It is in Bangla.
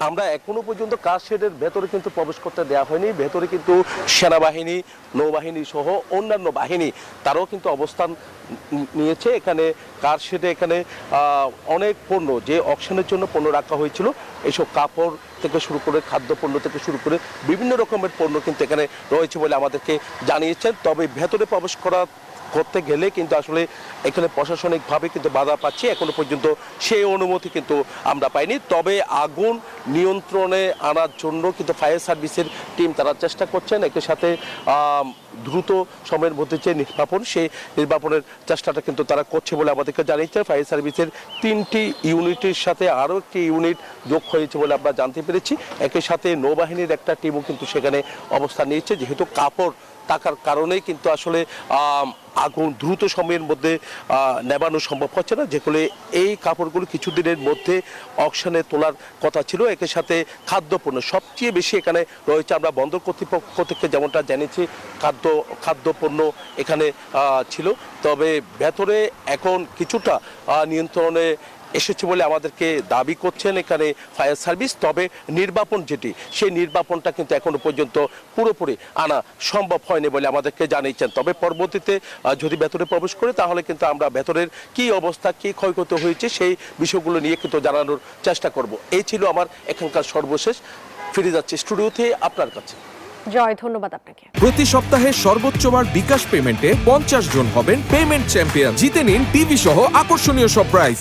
আমরা এখনো পর্যন্ত কার শেডের ভেতরে কিন্তু প্রবেশ করতে দেওয়া হয়নি। ভেতরে কিন্তু সেনাবাহিনী, নৌবাহিনী সহ অন্যান্য বাহিনী তারাও কিন্তু অবস্থান নিয়েছে। এখানে কার শেডে এখানে অনেক পণ্য, যে অকশনের জন্য পণ্য রাখা হয়েছিল, এইসব কাপড় থেকে শুরু করে খাদ্যপণ্য থেকে শুরু করে বিভিন্ন রকমের পণ্য কিন্তু এখানে রয়েছে বলে আমাদেরকে জানিয়েছেন। তবে ভেতরে প্রবেশ করতে গেলে কিন্তু আসলে এখানে প্রশাসনিকভাবে কিন্তু বাধা পাচ্ছি, এখনো পর্যন্ত সেই অনুমতি কিন্তু আমরা পাইনি। তবে আগুন নিয়ন্ত্রণে আনার জন্য কিন্তু ফায়ার সার্ভিসের টিম তারা চেষ্টা করছেন। একই সাথে দ্রুত সময়ের মধ্যে যে নির্বাপন, সেই নির্বাপনের চেষ্টাটা কিন্তু তারা করছে বলে আমাদেরকে জানিয়েছে। ফায়ার সার্ভিসের 3টি ইউনিটের সাথে আরও একটি ইউনিট যোগ হয়েছে বলে আমরা জানতে পেরেছি। একই সাথে নৌবাহিনীর একটা টিমও কিন্তু সেখানে অবস্থান নিয়েছে। যেহেতু কাপড় থাকার কারণেই কিন্তু আসলে আগুন দ্রুত সময়ের মধ্যে নেবানো সম্ভব হচ্ছে না, যেগুলো এই কাপড়গুলো কিছুদিনের মধ্যে অকশনে তোলার কথা ছিল। একই সাথে খাদ্যপণ্য সবচেয়ে বেশি এখানে রয়েছে। আমরা বন্দর কর্তৃপক্ষ থেকে যেমনটা জেনেছি, খাদ্যপণ্য এখানে ছিল। তবে ভেতরে এখন কিছুটা নিয়ন্ত্রণে এসেছে বলে আমাদেরকে দাবি করছেন এখানে ফায়ার সার্ভিস। তবে নির্বাপন যেটি, সেই নির্বাপনটা কিন্তু এখনো পর্যন্ত পুরোপুরি আনা সম্ভব হয়নি বলে আমাদেরকে জানিয়েছেন। তবে পরবর্তীতে যদি ভেতরে প্রবেশ করে, তাহলে কিন্তু আমরা ভেতরের কি অবস্থা, কি ক্ষয়ক্ষতি হয়েছে, সেই বিষয়গুলো নিয়ে কিন্তু জানানোর চেষ্টা করব। এই ছিল আমার এখানকার সর্বশেষ। ফিরে যাচ্ছি স্টুডিওতে আপনার কাছে। জয়, ধন্যবাদ আপনাকে। প্রতি সপ্তাহে সর্বোচ্চ বার বিকাশ পেমেন্টে 50 জন হবেন পেমেন্ট চ্যাম্পিয়ন। জিতে নিন টিভি সহ আকর্ষণীয় সব প্রাইজ।